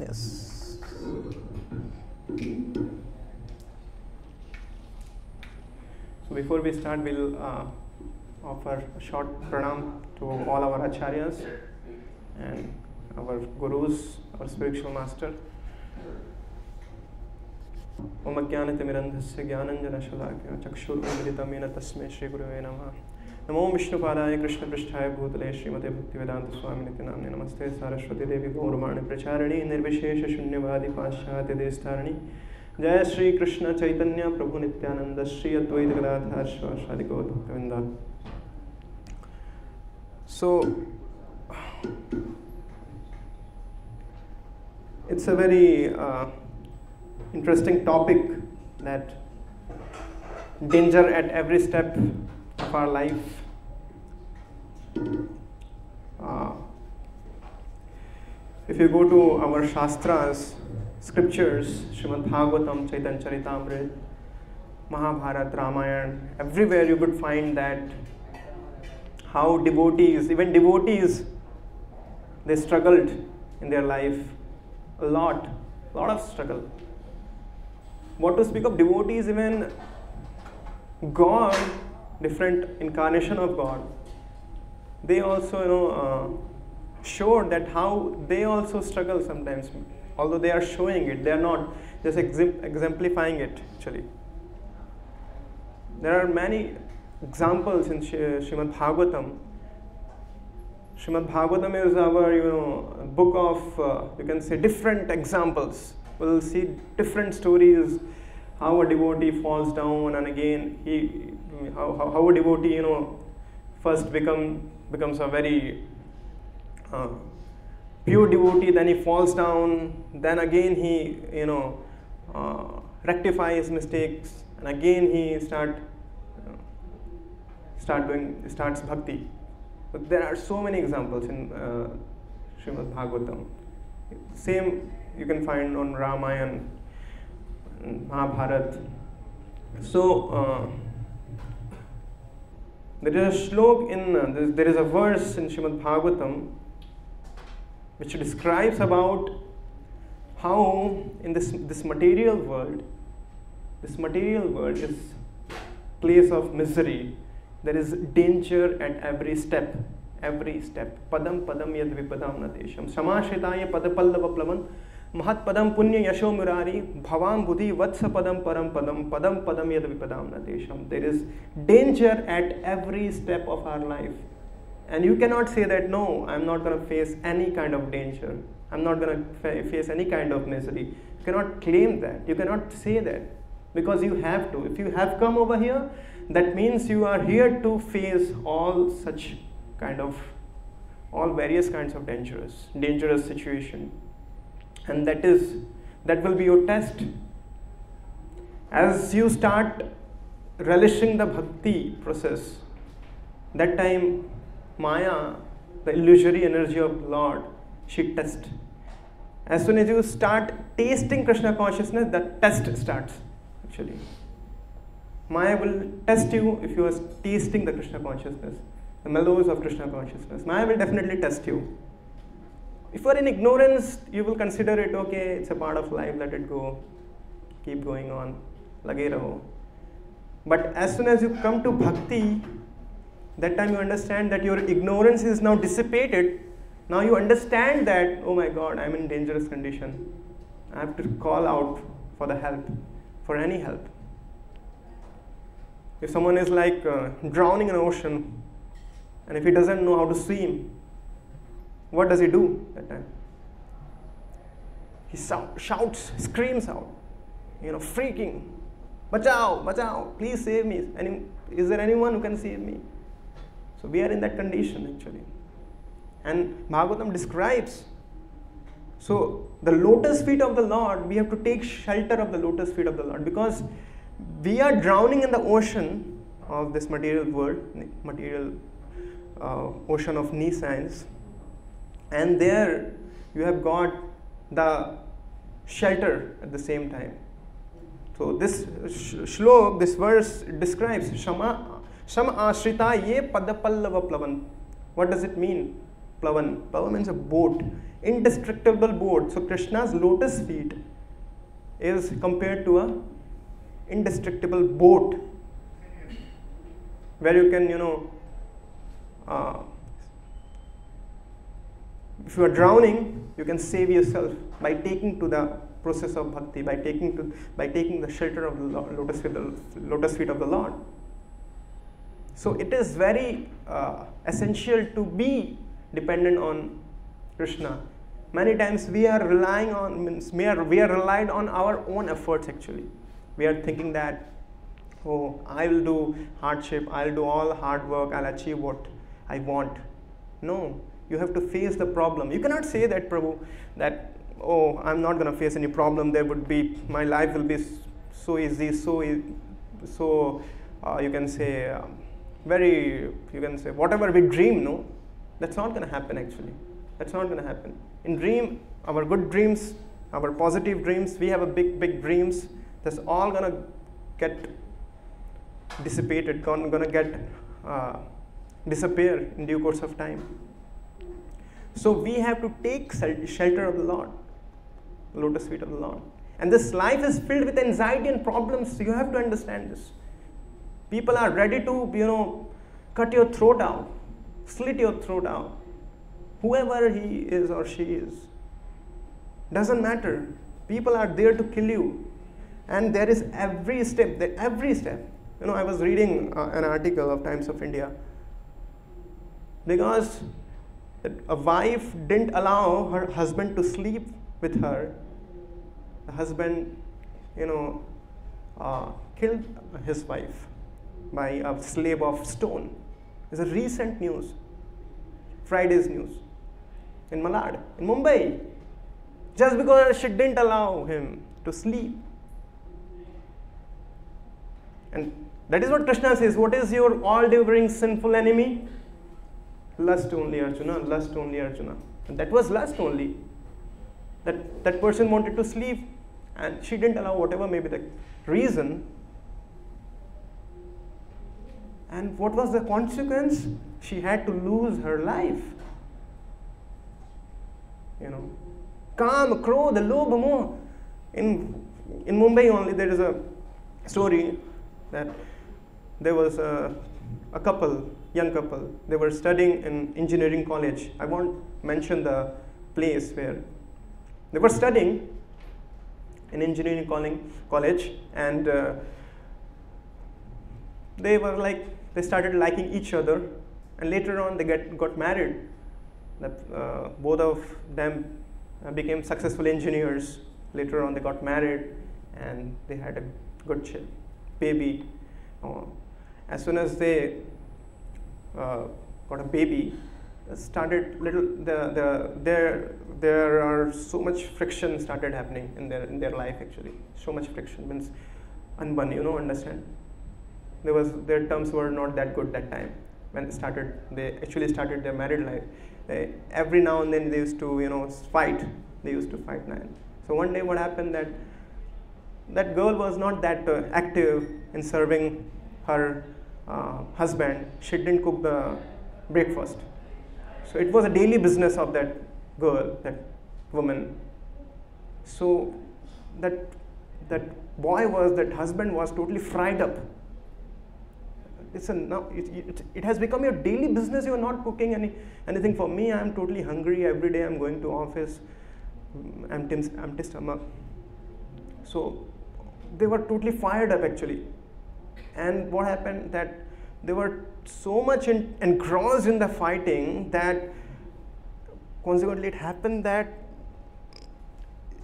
Yes. So before we start, we'll offer a short pranam to all our acharyas and our gurus, our spiritual master. Om ajnanatimidandhasya jnananjanashalakaya chakshurunmilitam yena tasmai Shri Gurave Namah. Namo Vishnupadaya Krishna Pristhaya Bhutale Śrīmad-Bhāgavatam Swamini Namne Namaste Saraswati Devi Gaurmani Pracharani Nirvishesha Shunyavadi Paschatya Destarani Jaya Shri Kṛṣṇa Caitanya Prabhu Nityananda Shri Advaita Gadadhar Śrīvāsadi Gaura Bhakta-vrinda. So it's a very interesting topic, that danger at every step of our life. If you go to our Shastras, scriptures, Śrīmad-Bhāgavatam, Caitanya-caritāmṛta, Mahabharata, Ramayana, everywhere you would find that how devotees, even devotees, they struggled in their life a lot of struggle. What to speak of devotees, even God, different incarnation of God, they also showed that how they also struggle sometimes. Although they are showing it, they are not just exemplifying it actually. There are many examples in Śrīmad-Bhāgavatam. Śrīmad-Bhāgavatam is our book of you can say different examples. We'll see different stories, how a devotee falls down, and again how a devotee first becomes a very pure devotee, then he falls down, then again he rectifies mistakes, and again he starts bhakti. But there are so many examples in Śrīmad-Bhāgavatam. Same you can find on Ramayana, Mahabharata. So there is a shlok there is a verse in Śrīmad-Bhāgavatam which describes about how in this material world is place of misery. There is danger at every step. Padaṁ yad vipadāṁ teṣām. Samāśritāya padapallava plavan mahat padam punya yasho murari bhavam buddhi vatsa padam param padam yad vipadāṁ teṣām. There is danger at every step of our life. And you cannot say that, no, I'm not going to face any kind of danger. I'm not going to face any kind of misery. You cannot claim that. You cannot say that. Because you have to. If you have come over here, that means you are here to face all various kinds of dangerous situation. And that will be your test. As you start relishing the bhakti process, that time Maya, the illusory energy of Lord, she tests. As soon as you start tasting Kṛṣṇa consciousness, the test starts actually. Maya will test you if you are tasting the Kṛṣṇa consciousness, the mellows of Kṛṣṇa consciousness. Maya will definitely test you. If you are in ignorance, you will consider it, okay, it's a part of life, let it go, keep going on, lage raho. But as soon as you come to bhakti, that time you understand that your ignorance is now dissipated. Now you understand that, oh my God, I'm in dangerous condition. I have to call out for the help, for any help. If someone is like drowning in an ocean, and if he doesn't know how to swim, what does he do that time? He shouts, screams out, freaking, "Bachao, bachao, please save me. Is there anyone who can save me?" So we are in that condition actually. And Bhagavatam describes, so the lotus feet of the Lord, we have to take shelter of the lotus feet of the Lord, because we are drowning in the ocean of this material world, ocean of nescience, and there you have got the shelter at the same time. So this shlok, this verse describes Shama ashrita ye padapallava plavan. What does it mean? plavan. Plavan means a boat, indestructible boat. So Krishna's lotus feet is compared to a indestructible boat, where you can, if you are drowning, you can save yourself by taking to the process of bhakti, by taking the shelter of the lotus feet of the Lord. So it is very essential to be dependent on Krishna. Many times we are relied on our own efforts actually. We are thinking that, oh, I will do hardship, I will do all hard work, I'll achieve what I want. No, you have to face the problem. You cannot say that, Prabhu, that, oh, I'm not going to face any problem, my life will be so easy, you can say, whatever we dream, no? That's not going to happen actually. That's not going to happen. In dream, our good dreams, our positive dreams, we have a big dreams, that's all going to get dissipated, going to get disappear in due course of time. So we have to take shelter of the Lord, the lotus feet of the Lord. And this life is filled with anxiety and problems. So you have to understand this. People are ready to, cut your throat out, slit your throat out. Whoever he is or she is, doesn't matter. People are there to kill you. And there is every step. I was reading an article of Times of India, because a wife didn't allow her husband to sleep with her. The husband, killed his wife by a slab of stone. It's a recent news, Friday's news, in Malad, in Mumbai, just because she didn't allow him to sleep. And that is what Krishna says. What is your all-devouring sinful enemy? Lust only, Arjuna, lust only, Arjuna. And that was lust only. That person wanted to sleep and she didn't allow, whatever may be the reason. And what was the consequence? She had to lose her life. Kam, krodh, lobh, moh. In Mumbai only there is a story that there was a young couple, they were studying in engineering college. I won't mention the place where they were studying in engineering college, and they started liking each other, and later on they got married. Both of them became successful engineers. Later on they got married and they had a good baby. As soon as they got a baby, there are so much friction started happening in their life actually. So much friction means unban, understand? Their terms were not that good that time when they actually started their married life. Every now and then they used to fight. They used to fight. So one day what happened, that girl was not that active in serving her husband. She didn't cook the breakfast. So it was a daily business of that girl, that woman. So that husband was totally fried up. It has become your daily business. You are not cooking anything for me. I am totally hungry every day. I am going to office, empty stomach. So they were totally fired up actually. And what happened, that they were so much engrossed in the fighting that consequently it happened that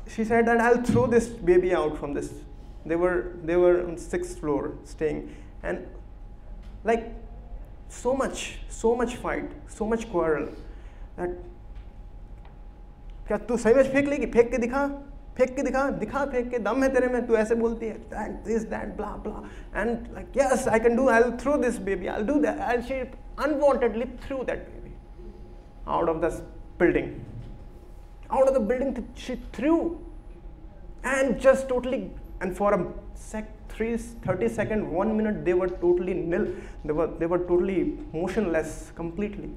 she said that I'll throw this baby out from this. They were on 6th floor staying, and like so much fight, so much quarrel that क्या तू सही में फेंक लेगी? फेंक के दम है तेरे में, तू ऐसे बोलती है, that blah blah, and like, yes, I can do, I'll throw this baby, I'll do that. And she unwantedly threw that baby out of the building. She threw, and just totally, and for a 30 seconds, 1 minute, they were totally nil. They were totally motionless completely.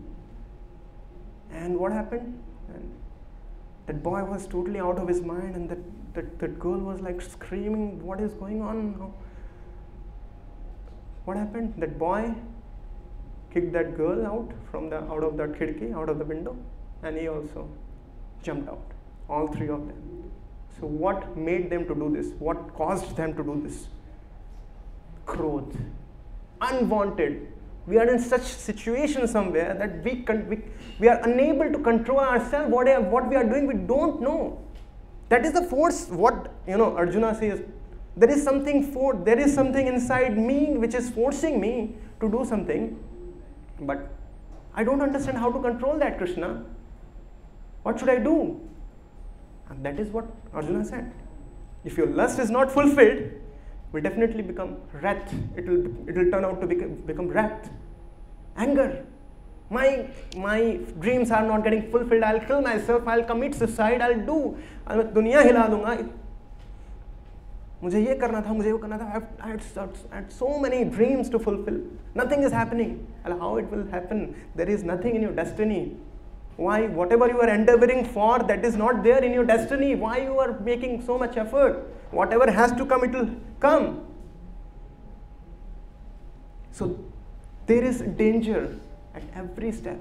And what happened? And that boy was totally out of his mind, and that girl was like screaming, what is going on now? What happened? That boy kicked that girl out of that khidki, out of the window, and he also jumped out. All three of them. So what made them to do this? What caused them to do this? Krodh. Unwanted. We are in such situation somewhere that we are unable to control ourselves. What we are doing, we don't know. That is the force. What Arjuna says. There is something inside me which is forcing me to do something, but I don't understand how to control that, Kṛṣṇa. What should I do? And that is what Arjuna said. If your lust is not fulfilled, will definitely become wrath. It will turn out to become wrath, anger. My dreams are not getting fulfilled. I'll kill myself. I'll commit suicide. I'll दुनिया हिला दूंगा. मुझे ये करना था, मुझे वो करना था. I had so many dreams to fulfill. Nothing is happening. And how it will happen? There is nothing in your destiny. Why? Whatever you are endeavoring for, that is not there in your destiny. Why you are making so much effort? Whatever has to come, it will come. So there is danger at every step.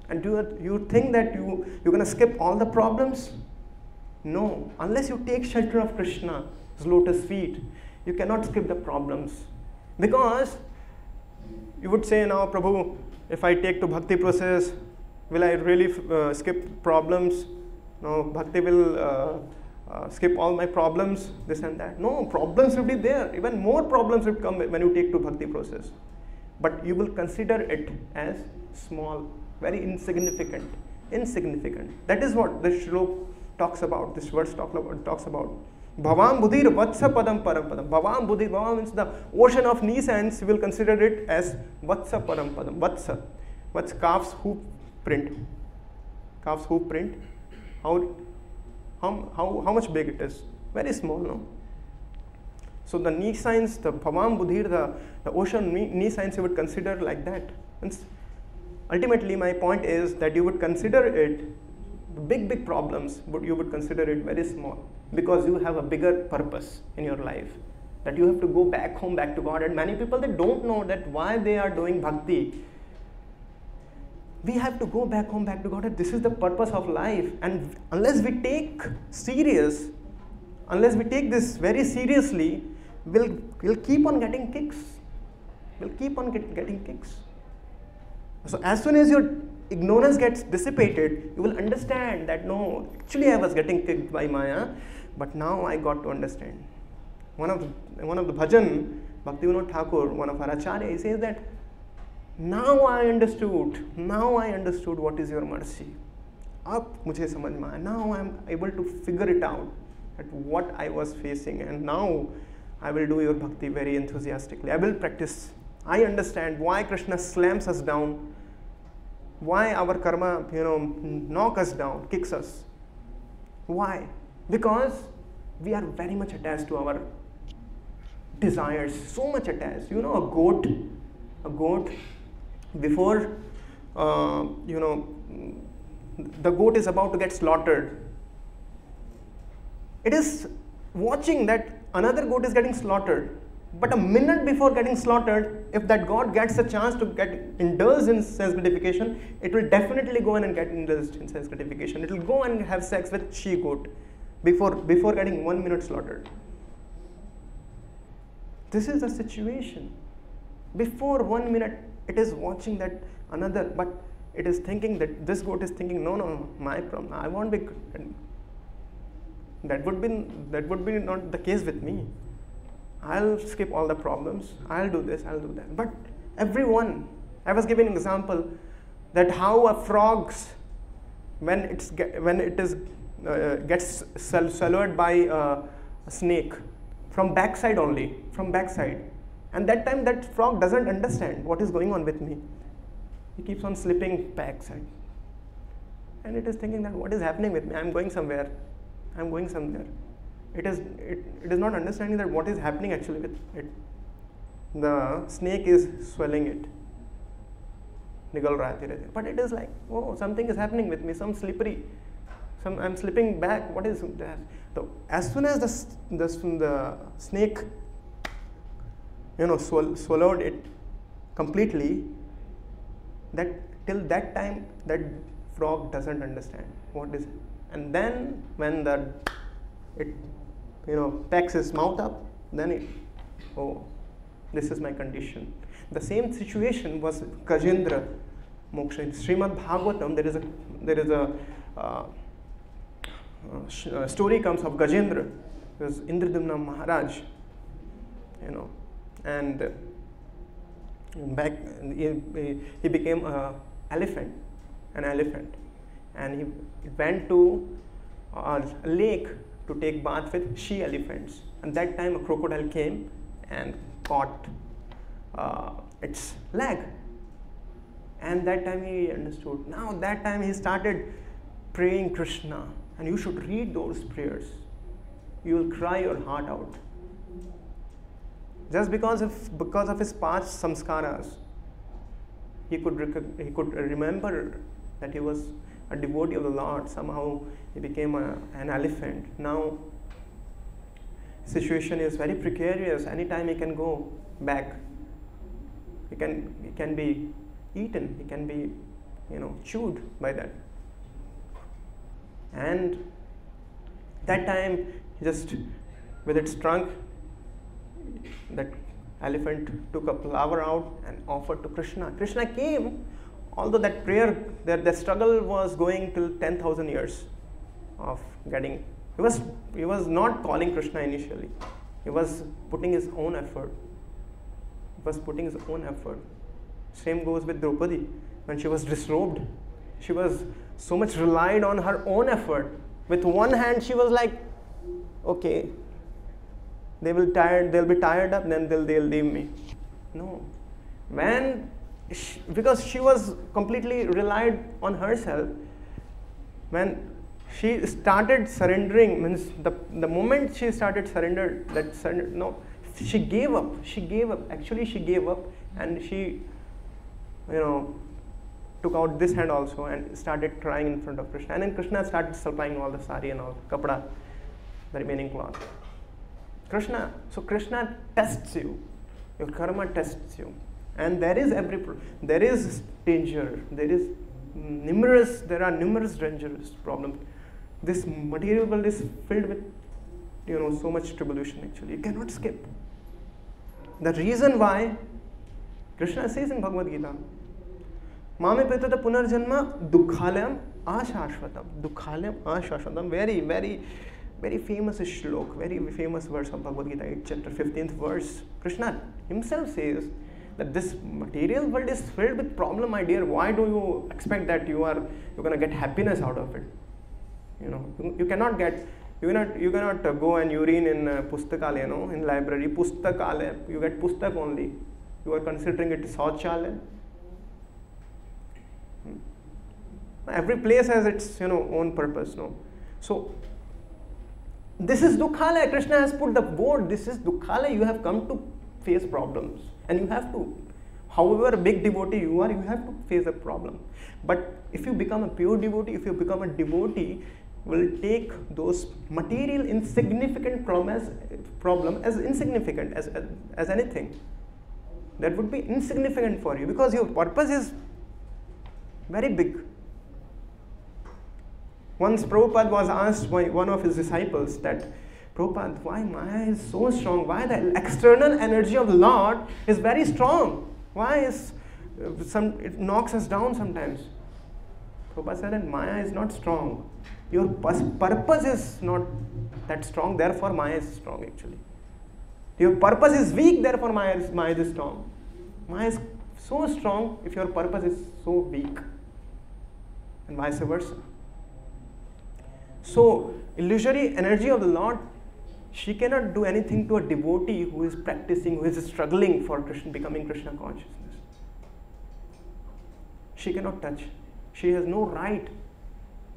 And do you think that you're going to skip all the problems? No. Unless you take shelter of Kṛṣṇa's lotus feet, you cannot skip the problems. Because you would say, now Prabhu, if I take to bhakti process, will I really skip problems? No, bhakti will skip all my problems, this and that. No, problems will be there. Even more problems will come when you take to bhakti process. But you will consider it as small, very insignificant. That is what this shlok talks about, this verse talks about. Bhavam buddhir vatsa padam param padam. Bhavam buddhir, bhavam means the ocean of nescience. You will consider it as vatsa param padam. Vatsa. What's calf's hoof print? Calf's hoof print. How much big it is? Very small, no? So the nescience, the bhavam buddhir, the ocean nescience, you would consider like that. And ultimately, my point is that you would consider it, the big problems, but you would consider it very small. Because you have a bigger purpose in your life, that you have to go back home, back to God. And many people, they don't know that why they are doing bhakti. We have to go back home, back to God. This is the purpose of life. And unless we take this very seriously, we'll keep on getting kicks. Getting kicks. So as soon as your ignorance gets dissipated, you will understand that no, actually I was getting kicked by Maya, but now I got to understand. One of the bhajan, Bhaktivinoda Thakur, one of our acharya, he says that now I understood what is your mercy. Ab mujhe samajh mein aaya. Now I am able to figure it out, at what I was facing, and now I will do your bhakti very enthusiastically. I will practice. I understand why Kṛṣṇa slams us down, why our karma, knock us down, kicks us. Why? Because we are very much attached to our desires, so much attached. A goat, before, the goat is about to get slaughtered. It is watching that another goat is getting slaughtered. But a minute before getting slaughtered, if that goat gets a chance to get indulged in sense gratification, it will definitely go in and get indulged in sense gratification. It will go and have sex with she-goat before getting 1 minute slaughtered. This is the situation. Before 1 minute, it is watching that another, but it is thinking that this goat is thinking, no, my problem, I won't be. That would be not the case with me. I'll skip all the problems. I'll do this, I'll do that. But everyone, I was giving an example that how a frog, when it gets swallowed by a snake, from backside only, and that time that frog doesn't understand what is going on with me. He keeps on slipping backside, and it is thinking that what is happening with me? I'm going somewhere. It is not understanding that what is happening actually with it. The snake is swallowing it. निगल रहा है धीरे धीरे. But it is like, oh, something is happening with me, some slippery, I'm slipping back. What is that? So as soon as the snake, swallowed it completely, till that time that frog doesn't understand what is it. And then when it packs his mouth up, then this is my condition. The same situation was Gajendra moksha. In Śrīmad-Bhāgavatam, there is a story comes of Gajendra. It was Indradumna Maharaj, and back he became an elephant, and he went to a lake to take bath with she elephants. And that time a crocodile came and caught its leg. And that time he understood. Now that time he started praying Kṛṣṇa. And you should read those prayers. You will cry your heart out. Just because of his past samskaras, he could remember that he was a devotee of the Lord. Somehow he became an elephant. Now situation is very precarious. Anytime he can go back. He can be eaten. He can be chewed by that. And that time, just with its trunk, that elephant took a flower out and offered to Kṛṣṇa. Kṛṣṇa came, although that prayer, the struggle was going till 10,000 years of getting. He was not calling Kṛṣṇa initially. He was putting his own effort. Same goes with Draupadi. When she was disrobed, she was so much relied on her own effort. With one hand, she was like, okay, they'll be tired up, then they'll leave me. No. Because she was completely relied on herself, when she started surrendering, means the moment she started she gave up. Actually, she gave up, and she, took out this hand also and started crying in front of Kṛṣṇa. And then Kṛṣṇa started supplying all the sari and all kapda, the remaining cloth. So Kṛṣṇa tests you. Your karma tests you, and there is danger. There are numerous dangerous problems. This material world is filled with so much tribulation. Actually, you cannot skip. The reason why Kṛṣṇa says in Bhagavad Gita, Mame petata punarjanma dukkhalayam ashashvatam. Dukkhalayam ashashvatam. Very, very, very famous shlok, very famous verse of Bhagavad Gita, 8th chapter, 15th verse. Kṛṣṇa himself says that this material world is filled with problem, my dear. Why do you expect that you're going to get happiness out of it? You cannot go and urine in pustakalaya, in library. Pustakalaya, you get pustak only. You are considering it sauchalaya. Every place has its own purpose. No, so this is dukkhalaya. Kṛṣṇa has put the word. This is dukkhalaya. You have come to face problems, and you have to. However big devotee you are, you have to face a problem. But if you become a pure devotee, if you become a devotee, will take those material insignificant problem as insignificant as anything. That would be insignificant for you, because your purpose is very big. Once Prabhupada was asked by one of his disciples that, Prabhupada, why Maya is so strong? Why the external energy of the Lord is very strong? Why it knocks us down sometimes? Prabhupada said that Maya is not strong. Your purpose is not that strong, therefore Maya is strong actually. Your purpose is weak, therefore Maya is strong. Maya is so strong if your purpose is so weak, and vice versa. So, illusory energy of the Lord, she cannot do anything to a devotee who is practicing, who is struggling for becoming Kṛṣṇa consciousness. She cannot touch. She has no right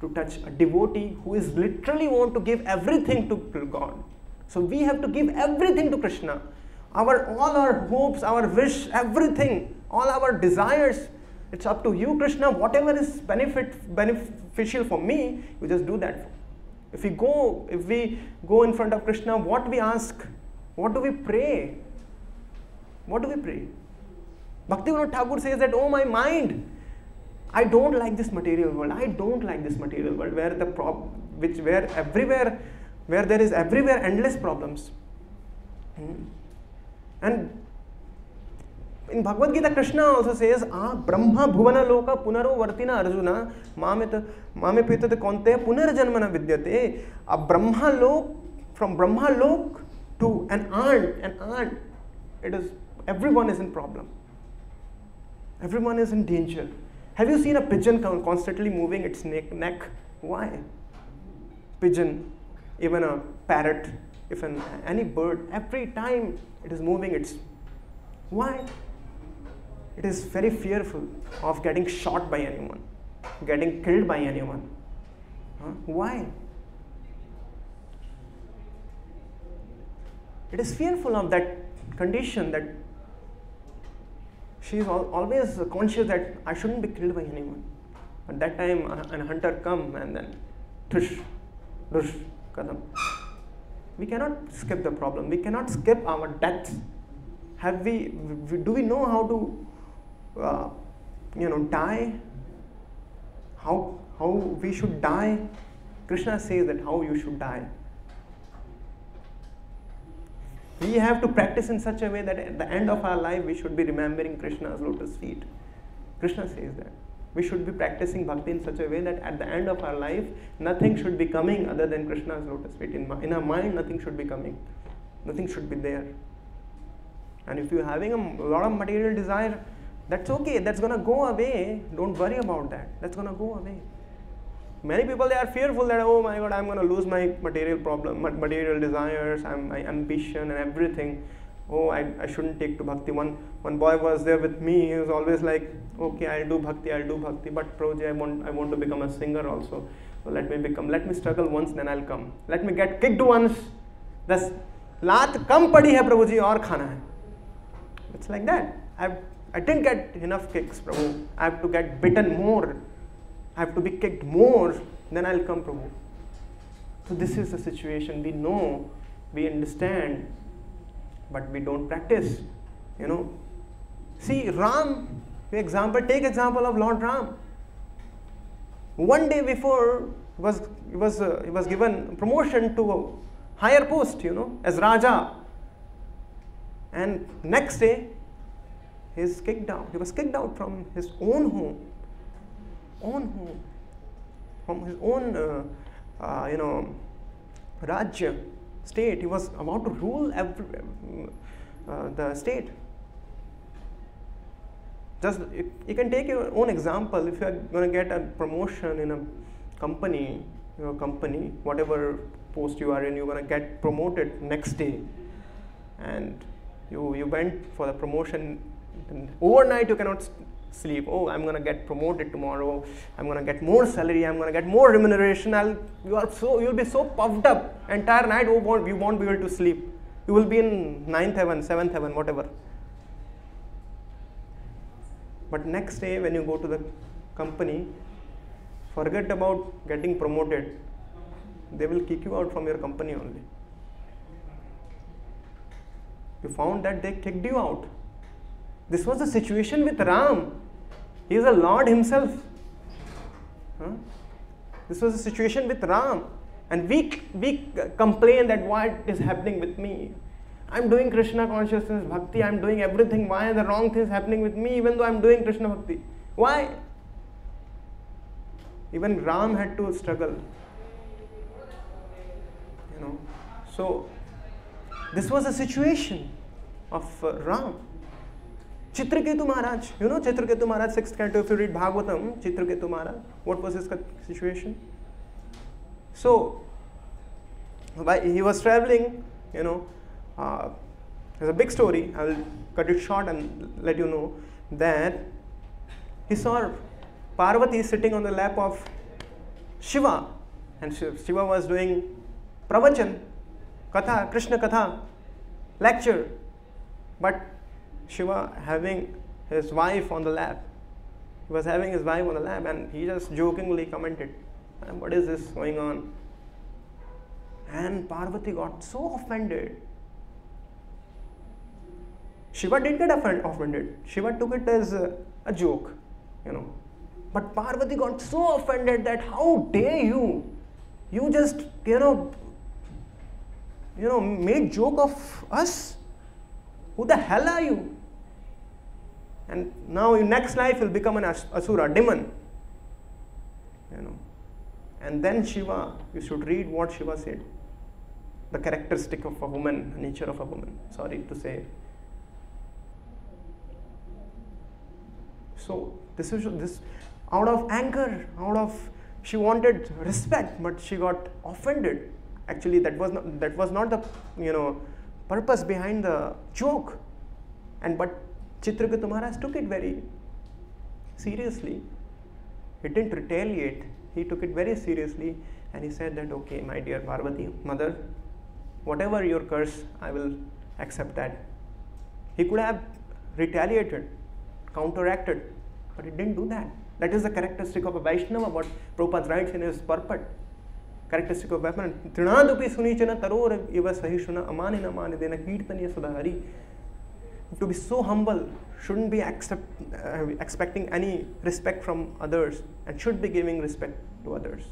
to touch a devotee who is literally want to give everything to God. So we have to give everything to Kṛṣṇa. All our hopes, our wish, everything, all our desires, It's up to you, Kṛṣṇa. Whatever is beneficial for me, you just do that. If we go in front of Kṛṣṇa, what we ask? What do we pray? What do we pray? Bhaktivinoda Thakur says that, oh my mind, I don't like this material world. I don't like this material world where there is everywhere endless problems. And in Bhagavad Gita, Kṛṣṇa also says, Brahma bhuvana loka punaro vartina Arjuna mame pitate kaunteya punarjanmana vidyate. A Brahma lok, from Brahma lok to an ant, everyone is in problem. Everyone is in danger. Have you seen a pigeon constantly moving its neck? Why? Pigeon, even a parrot, any bird, every time it is moving its... Why? It is very fearful of getting shot by anyone, getting killed by anyone. Why? It is fearful of that condition, that she is always conscious that I shouldn't be killed by anyone. At that time, a hunter come and then tush, dush, kadam. We cannot skip the problem. We cannot skip our death. Do we know how to, die? How we should die? Kṛṣṇa says that how you should die. We have to practice in such a way that at the end of our life we should be remembering Kṛṣṇa's lotus feet. Kṛṣṇa says that. We should be practicing bhakti in such a way that at the end of our life, nothing should be coming other than Kṛṣṇa's lotus feet. In our mind, nothing should be coming. Nothing should be there. And if you're having a lot of material desire, that's okay. That's going to go away. Don't worry about that. That's going to go away. Many people, they are fearful that, oh my God, I'm going to lose my material desires, my ambition and everything. Oh, I shouldn't take to bhakti. One boy was there with me. He was always like, okay, I'll do bhakti. But Prabhuji, I want to become a singer also. So let me struggle once, then I'll come. Let me get kicked once. Das laat kam padi hai Prabhuji, aur khana hai. It's like that. I didn't get enough kicks, Prabhu. I have to get bitten more. I have to be kicked more, then I'll come, Prabhu. So this is the situation. We know, we understand, but we don't practice. See, Ram, take example of Lord Ram. One day before, he was given promotion to a higher post, as Raja. And next day, he was kicked out from his own home. From his own, Rajya, state. He was about to rule the state. Just, you can take your own example. If you are going to get a promotion in a company, whatever post you are in, you're going to get promoted next day. And you went for the promotion. And overnight, you cannot sleep. Oh, I'm going to get promoted tomorrow. I'm going to get more salary. I'm going to get more remuneration. You'll be so puffed up entire night. You won't be able to sleep. You will be in 9th heaven, 7th heaven, whatever. But next day when you go to the company, forget about getting promoted. They will kick you out from your company only. You found that they kicked you out. This was the situation with Ram. He is a Lord himself. This was the situation with Ram. And we complain that what is happening with me. I'm doing Kṛṣṇa consciousness bhakti. I'm doing everything. Why are the wrong things happening with me even though I'm doing Kṛṣṇa bhakti? Why? Even Ram had to struggle. So this was the situation of Ram. Chitraketu Maharaj, Chitraketu Maharaj, 6th canto, if you read Bhāgavatam, Chitraketu Maharaj, what was his situation? So, he was traveling, there's a big story. I will cut it short and let you know that he saw Parvati sitting on the lap of Shiva, and Shiva was doing pravachan, katha, Kṛṣṇa katha, lecture, but Shiva having his wife on the lap. He was having his wife on the lap and he just jokingly commented, what is this going on? And Parvati got so offended. Shiva did get offended. Shiva took it as a joke, But Parvati got so offended that how dare you? You just, made joke of us. Who the hell are you? And now in next life you'll become an asura, demon. And then Shiva, you should read what Shiva said. The characteristic of a woman, nature of a woman, sorry to say. So this out of anger, she wanted respect, but she got offended. Actually, that was not the purpose behind the joke. But Chitraketu Maharaj took it very seriously. He didn't retaliate. He took it very seriously, and he said that, okay, my dear Parvati, mother, whatever your curse, I will accept that. He could have retaliated, counteracted, but he didn't do that. That is the characteristic of a Vaishnava, what Prabhupada writes in his Purport. Characteristic of Vaishnava. Trinadupi sunichana taror iva sahishuna amanina manidena kirtaniya sudahari. To be so humble, shouldn't be expecting any respect from others, and should be giving respect to others.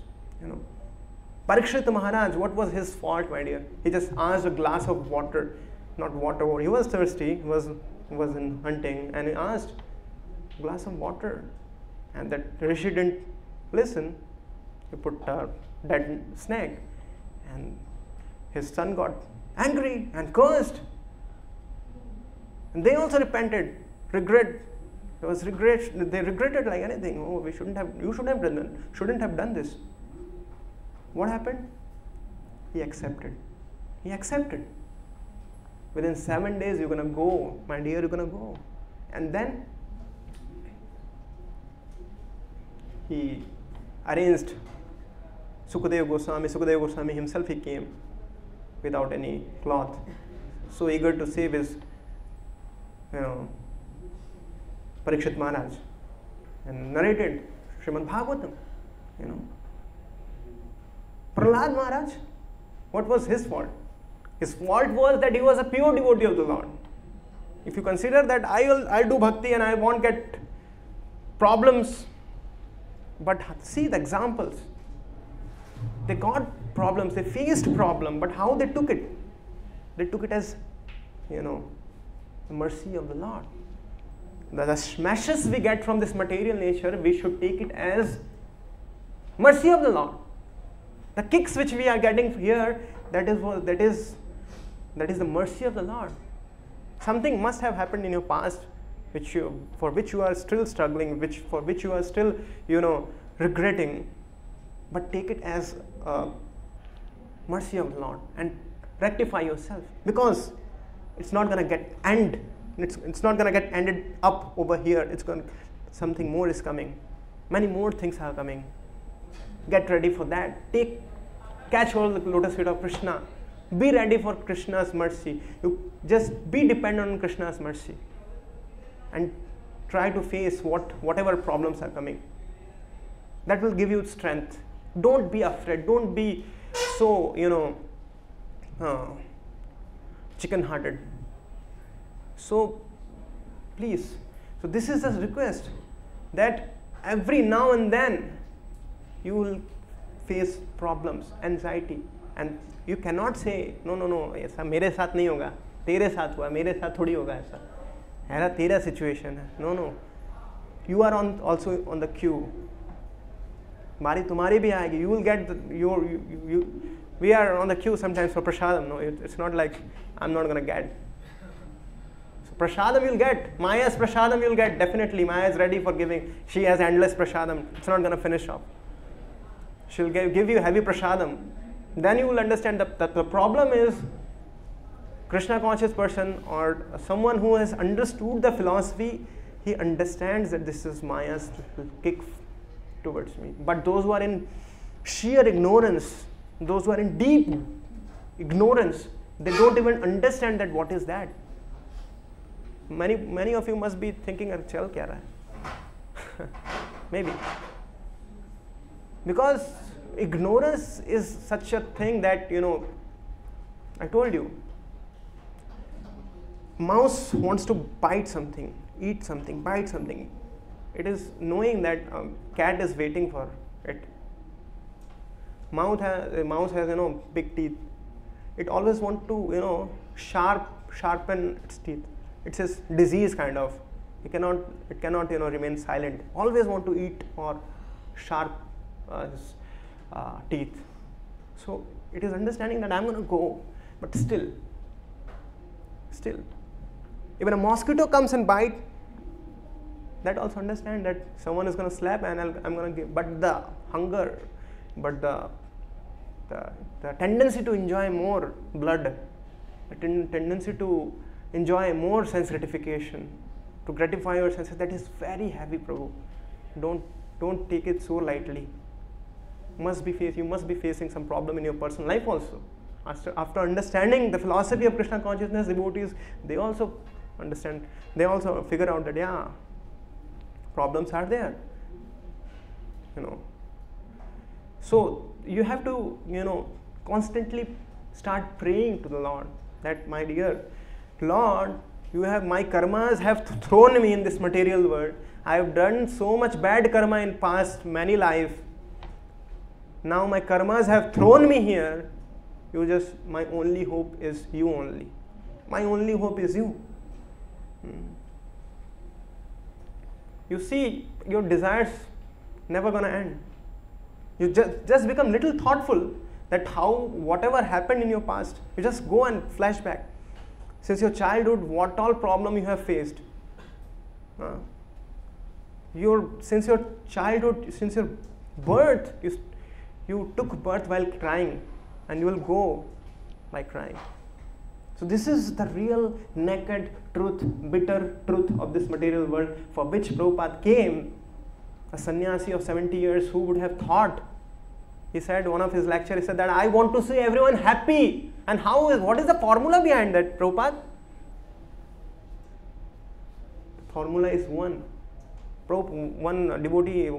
Parikshit Maharaj, what was his fault, my dear? He just asked a glass of water, not water. He was thirsty. He was in hunting, and he asked a glass of water, and that Rishi didn't listen. He put a dead snake, and his son got angry and cursed. And they also repented, regret. There was regret. They regretted like anything. Oh, you shouldn't have done this. What happened? He accepted. Within 7 days, you're gonna go, my dear. You're gonna go, and then he arranged Sukadeva Goswami himself. He came without any cloth, so eager to save his Parikshit Maharaj, and narrated Śrīmad-Bhāgavatam. Prahlad Maharaj, what was his fault? His fault was that he was a pure devotee of the Lord. If you consider that I'll do bhakti and I won't get problems, but see the examples. They got problems, they faced problem, but how they took it? They took it as, the mercy of the Lord. The smashes we get from this material nature, we should take it as mercy of the Lord. The kicks which we are getting here, that is the mercy of the Lord. Something must have happened in your past, for which you are still struggling, for which you are still, regretting. But take it as mercy of the Lord and rectify yourself, because it's not going to get it's not going to get ended up over here. Something more is coming. Many more things are coming. Get ready for that. Catch hold of the lotus feet of Kṛṣṇa. Be ready for Krishna's mercy. You just be dependent on Krishna's mercy, and try to face whatever problems are coming. That will give you strength. Don't be afraid. Don't be so chicken-hearted. So please, this is a request, that every now and then you will face problems, anxiety, and you cannot say no, ऐसा मेरे साथ नहीं होगा, तेरे साथ हुआ, मेरे साथ थोड़ी होगा ऐसा तेरा situation है. No, you are also on the queue. बारी तुम्हारी भी आएगी. You will get we are on the queue sometimes for prasadam. No, it's not like I'm not gonna get. So prasadam you'll get. Maya's prasadam you'll get. Definitely, Maya is ready for giving. She has endless prasadam. It's not gonna finish off. She'll give you heavy prasadam. Then you will understand that the problem is Krishna conscious person, or someone who has understood the philosophy. He understands that this is Maya's kick towards me. But those who are in sheer ignorance, those who are in deep ignorance, they don't even understand that what is that. Many of you must be thinking, chal kya raha hai? Maybe. Because ignorance is such a thing that, I told you, mouse wants to bite something, eat something, bite something. It is knowing that cat is waiting for it. Mouse has big teeth. It always wants to sharpen its teeth. It's a disease kind of. It cannot remain silent. Always want to eat or sharp his teeth. So it is understanding that I'm going to go, but still, even a mosquito comes and bite, that also understand that someone is going to slap and I'm going to give. But the hunger, but the tendency to enjoy more blood, the tendency to enjoy more sense gratification, to gratify your senses, that is very heavy, Prabhu. Don't take it so lightly. You must be facing some problem in your personal life also. After understanding the philosophy of Krishna consciousness, devotees, they also understand, they also figure out that problems are there. So you have to constantly start praying to the Lord that, my dear Lord, my karmas have thrown me in this material world. I have done so much bad karma in past many life. Now my karmas have thrown me here. My only hope is you only. My only hope is you. You see, your desires never gonna end. You just become little thoughtful that whatever happened in your past, you just go and flashback. Since your childhood, what all problem you have faced. Since your childhood, since your birth, you took birth while crying, and you will go by crying. So this is the real naked truth, bitter truth of this material world, for which Prabhupada came, a sannyasi of 70 years who would have thought. He said, one of his lectures, he said that I want to see everyone happy. And what is the formula behind that, Prabhupada? The formula is one. One devotee,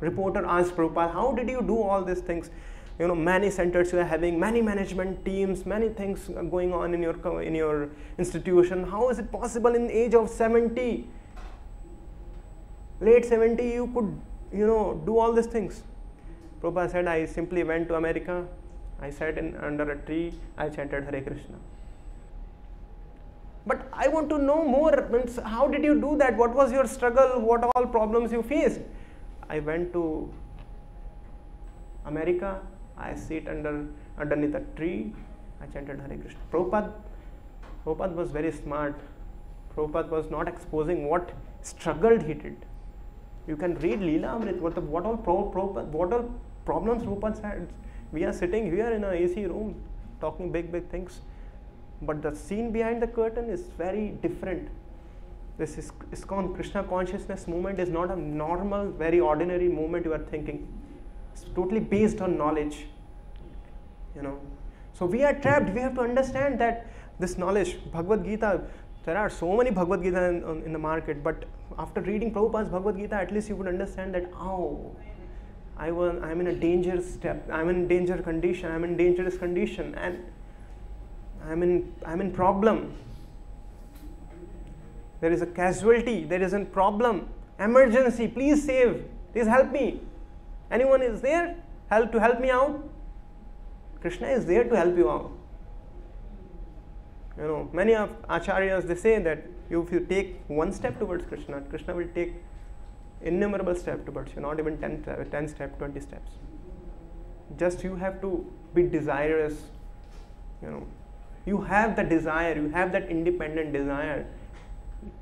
reporter asked Prabhupada, how did you do all these things? Many centers you are having, many management teams, many things going on in your institution. How is it possible in the age of 70, late 70, you could, do all these things? Prabhupada said, I simply went to America, I sat under a tree, I chanted Hare Krishna. But I want to know more. Means, how did you do that? What was your struggle? What all problems you faced? I went to America, I sit underneath a tree, I chanted Hare Krishna. Prabhupada was very smart. Prabhupada was not exposing what struggle he did. You can read Leela Amrit, what all problems Prabhupada had. We are sitting here in an AC room talking big things. But the scene behind the curtain is very different. This is ISKCON Krishna consciousness movement is not a normal, very ordinary movement you are thinking. It's totally based on knowledge. So we are trapped. We have to understand that this knowledge, Bhagavad Gita, there are so many Bhagavad Gita in the market, but after reading Prabhupada's Bhagavad Gita, at least you would understand that, I'm in a dangerous step, I'm in danger condition, I'm in dangerous condition, and I'm in problem. There is a casualty, there is a problem, emergency, please save, please help me. Anyone is there to help me out? Krishna is there to help you out. Many of acharyas, they say that if you take one step towards Krishna, Krishna will take innumerable steps towards you, not even 10 steps, 20 steps. Just you have to be desirous. You have the desire, you have that independent desire,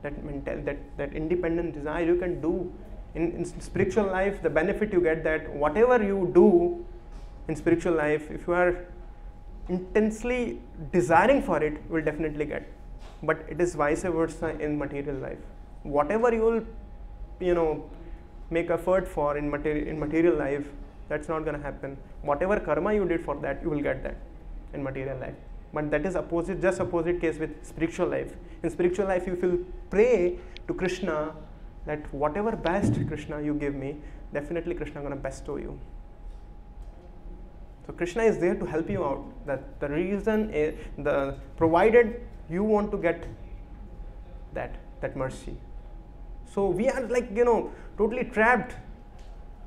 that independent desire you can do. In spiritual life, the benefit you get that whatever you do in spiritual life, if you are intensely desiring for it, you will definitely get. But it is vice versa in material life. Whatever you will, make effort for in material life, that's not going to happen. Whatever karma you did for that, you will get that in material life. But that is opposite case with spiritual life. In spiritual life, if you pray to Krishna that whatever best Kṛṣṇa you give me, definitely Kṛṣṇa gonna bestow you. So Kṛṣṇa is there to help you out. That the reason is provided you want to get that mercy. So we are like, totally trapped.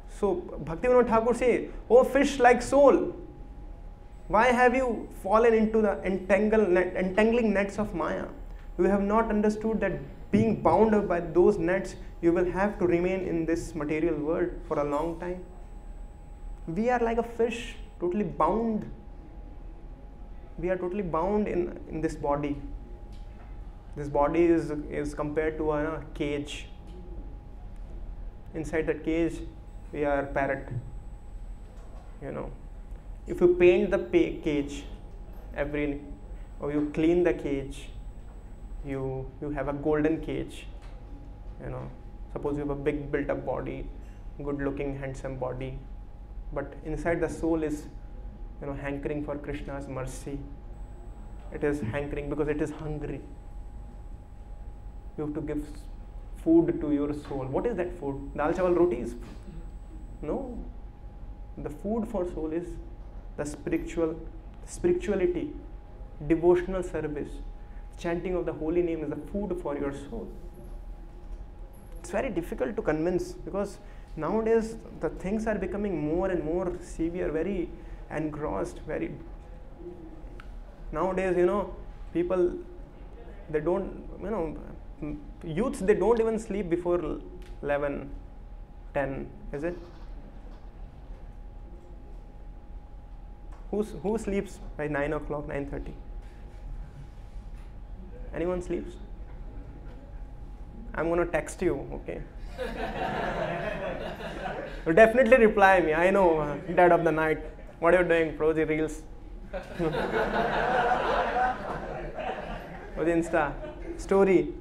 So Bhaktivinoda Thakur say, "Oh fish like soul, why have you fallen into the entangling nets of Maya? You have not understood that being bound up by those nets, you will have to remain in this material world for a long time." We are like a fish, totally bound. We are totally bound in this body. This body is compared to a cage. Inside that cage, we are parrot. If you paint the cage or you clean the cage, you have a golden cage. Suppose you have a big built-up body, good-looking, handsome body, but inside the soul is, hankering for Krishna's mercy. It is hankering because it is hungry. You have to give food to your soul. What is that food? Dal chawal rotis? No. The food for soul is the spirituality, devotional service. Chanting of the holy name is the food for your soul. It's very difficult to convince because nowadays the things are becoming more and more severe, very engrossed, very. Nowadays, people, they don't, youths, they don't even sleep before 11, 10, is it? Who sleeps by 9 o'clock, 9:30? Anyone sleeps? I'm going to text you, okay? You definitely reply me. I know, dead of the night. What are you doing? Prosy reels. With Insta story.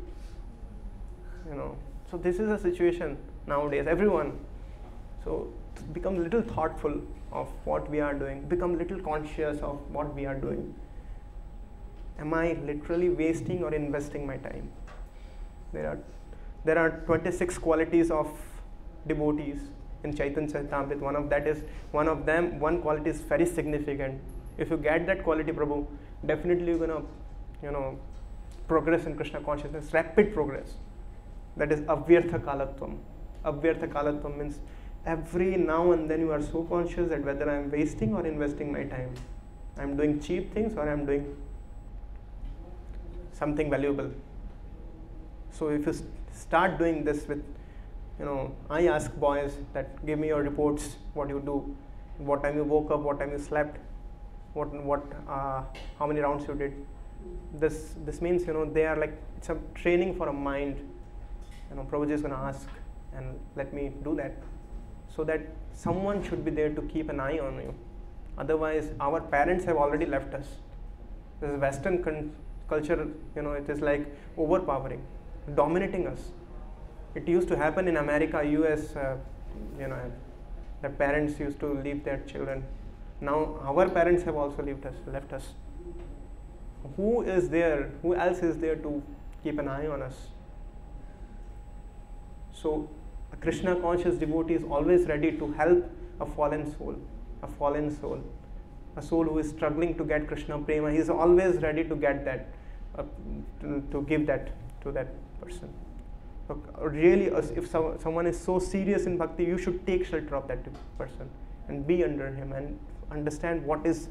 So this is a situation nowadays. Everyone. So become a little thoughtful of what we are doing. Become little conscious of what we are doing. Am I literally wasting or investing my time? There are 26 qualities of devotees in Caitanya-caritāmṛta. One quality is very significant. If you get that quality, Prabhu, definitely you're gonna, progress in Krishna consciousness, rapid progress. That is avyartha kalatvam. Avyartha kalatvam means every now and then you are so conscious that whether I am wasting or investing my time. I am doing cheap things or I am doing something valuable. So if you start doing this with, I ask boys that give me your reports, what you do, what time you woke up, what time you slept, how many rounds you did. This means, they are like, it's a training for a mind. Prabhuji is going to ask and let me do that. So that someone should be there to keep an eye on you. Otherwise, our parents have already left us. This is Western culture, it is like overpowering, dominating us. It used to happen in America, US, the parents used to leave their children. Now our parents have also left us. Who is there? Who else is there to keep an eye on us? So a Krishna conscious devotee is always ready to help a fallen soul, a soul who is struggling to get Krishna prema. He is always ready to get that, to give that to that person. So really, if someone is so serious in bhakti, you should take shelter of that person and be under him and understand what is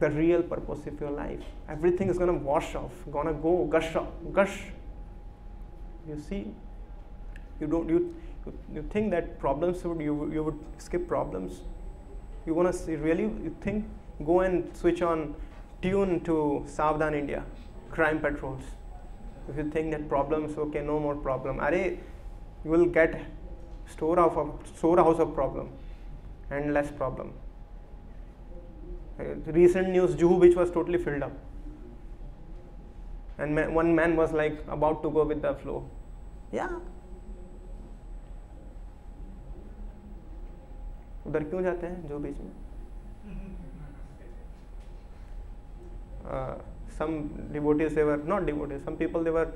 the real purpose of your life. Everything is going to wash off, gonna go gush. You see, you think that problems you would skip problems. You want to really, you think, go and switch on tune to Savdhan India, crime patrols. If you think that problems, okay, no more problem. You will get storehouse of problem and less problem. Recent news, Juhu beach was totally filled up. And one man was like about to go with the flow. Yeah. उधर क्यों जाते हैं जो बीच में? Some devotees, they were not devotees. Some people, they were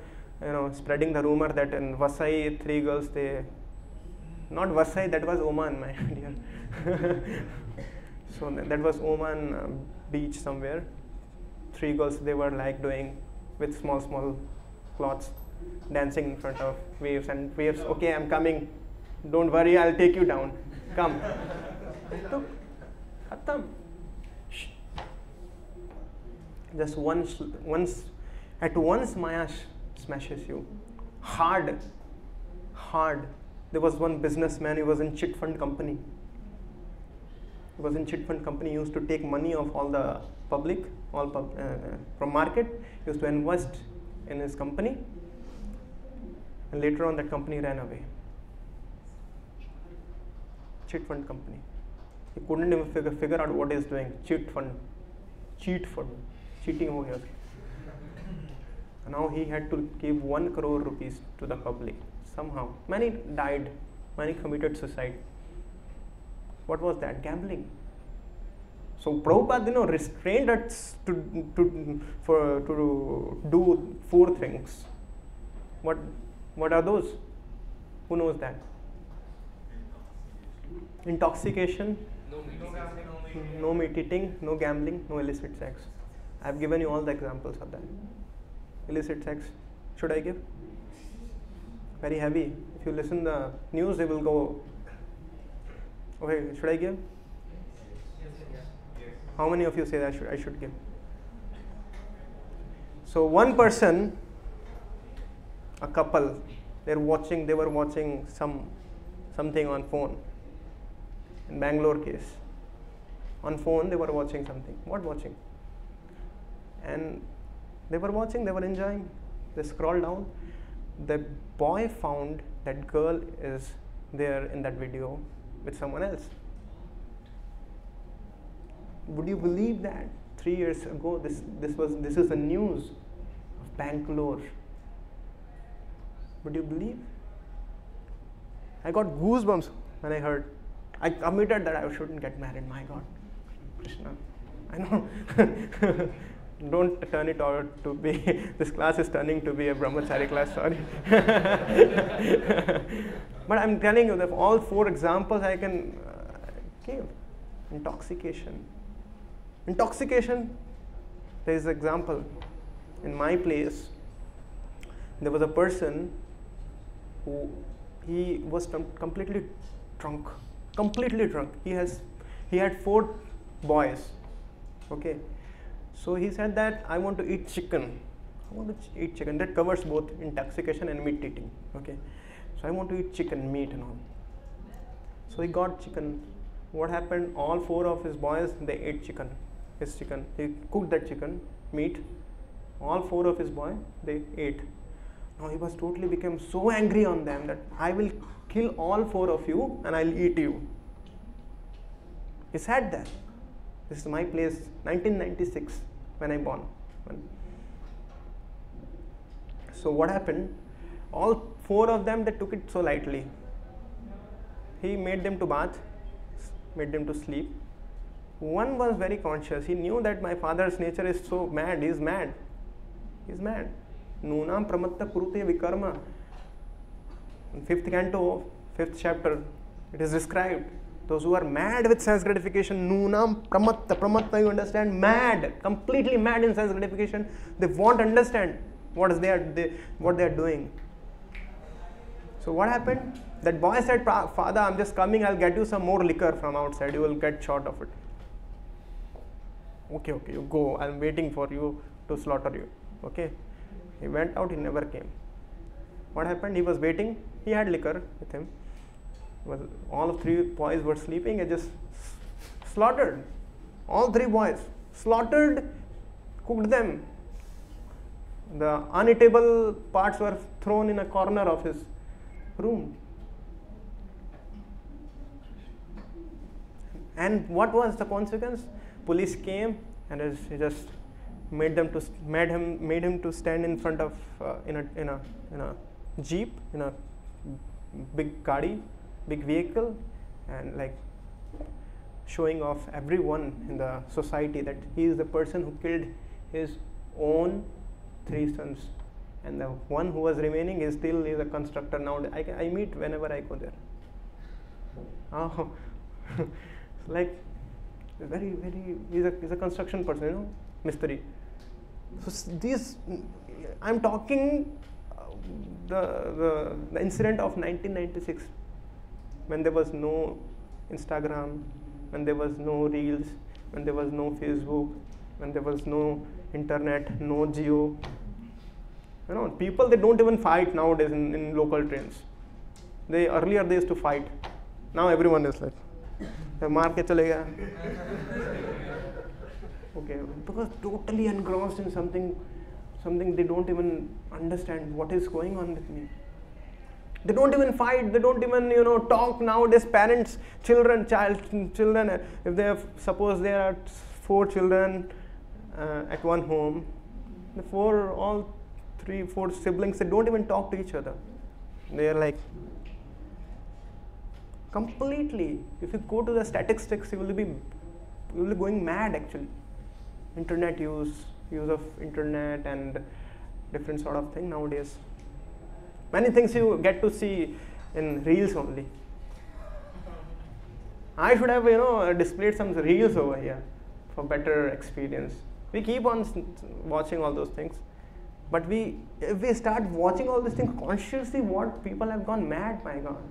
spreading the rumor that in Vasai, 3 girls, not Vasai, that was Oman, my dear. So that was Oman beach somewhere. 3 girls, they were like doing with small cloths, dancing in front of waves, and waves, okay, I'm coming, don't worry, I'll take you down, come. Khatam. Just at once Maya smashes you. Hard. There was one businessman, he was in chit fund company. He used to take money of all the public, from market, he used to invest in his company, and later on that company ran away. Chit fund company. He couldn't even figure out what he's doing. Cheat fund. Cheating ho gaya. Now he had to give 1 crore rupees to the public. Somehow. Many died. Many committed suicide. What was that? Gambling. So Prabhupada, restrained us to do 4 things. What are those? Who knows that? Intoxication, no meat eating, no gambling, no illicit sex. I have given you all the examples of that. Illicit sex, should I give? Very heavy. If you listen the news, they will go, okay, should I give? How many of you say that I should give? So one person, a couple, they were watching something on phone. In Bangalore case, on phone they were watching something. What watching? And they were enjoying. They scrolled down. The boy found that girl is there in that video with someone else. Would you believe that 3 years ago this is the news of Bangalore? Would you believe? I got goosebumps when I heard. I committed that I shouldn't get married. My God, Kṛṣṇa, I know. Don't turn it out to be. This class is turning to be a brahmachari class. Sorry, but I'm telling you that all 4 examples I can give. Intoxication. There is an example. In my place, there was a person who he was completely drunk. He had 4 boys. Okay, so he said that I want to eat chicken. That covers both intoxication and meat eating. Okay, so I want to eat chicken, meat and all. So he got chicken. What happened? All 4 of his boys, they ate chicken. He cooked that chicken, meat. All 4 of his boys, they ate. Now he was became so angry on them that I will kill all 4 of you and I'll eat you. He said that. This is my place, 1996, when I born. So what happened? All 4 of them, they took it so lightly. He made them to bath, made them to sleep. One was very conscious. He knew that my father's nature is so mad. He's mad. Nunam pramatta kurute vikarma. In 5th canto, 5th chapter, it is described. Those who are mad with sense gratification, nunam pramatta, you understand? Mad, completely mad in sense gratification. They won't understand what they are doing. So what happened? That boy said, Father, I'm just coming, I'll get you some more liquor from outside. You will get short of it. Okay, you go. I'm waiting for you to slaughter you. Okay. He went out, he never came. What happened? He was waiting. He had liquor with him. All 3 boys were sleeping. He just slaughtered. All 3 boys. Slaughtered, cooked them. The uneatable parts were thrown in a corner of his room. And what was the consequence? Police came and he just made him to stand in front of in a jeep, in a big gadi, big vehicle, and like showing off everyone in the society that he is the person who killed his own 3 sons And the one who was remaining is still is a constructor now. I meet whenever I go there. Oh, like very, he's a construction person, Mistri. So these, I'm talking the incident of 1996, when there was no Instagram, when there was no Reels, when there was no Facebook, when there was no internet, no Geo. People, they don't even fight nowadays in local trains. Earlier they used to fight. Now everyone is like, maar ke chalega. Okay, because totally engrossed in something they don't even understand what is going on with me. They don't even fight, they don't even talk nowadays. Parents, children, if they have, suppose there are 4 children at one home, the 4 siblings, they don't even talk to each other. They are like completely, if you go to the statistics, you will be going mad actually. Internet use of internet and different sort of thing nowadays. Many things you get to see in Reels only. I should have displayed some Reels over here for better experience. We keep on watching all those things, but if we start watching all these things consciously, what people have gone mad, my God.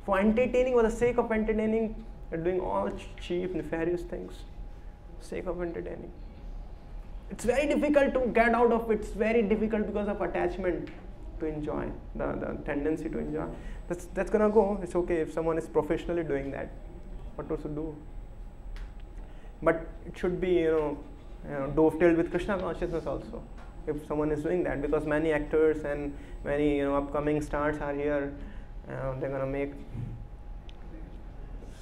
For entertaining, for the sake of entertaining, they're doing all cheap, nefarious things. Sake of entertaining. It's very difficult to get out of it. It's very difficult because of attachment to enjoy, the tendency to enjoy. That's gonna go. It's okay if someone is professionally doing that. What to do? But it should be dovetailed with Kṛṣṇa consciousness also. If someone is doing that, because many actors and many upcoming stars are here, they're gonna make.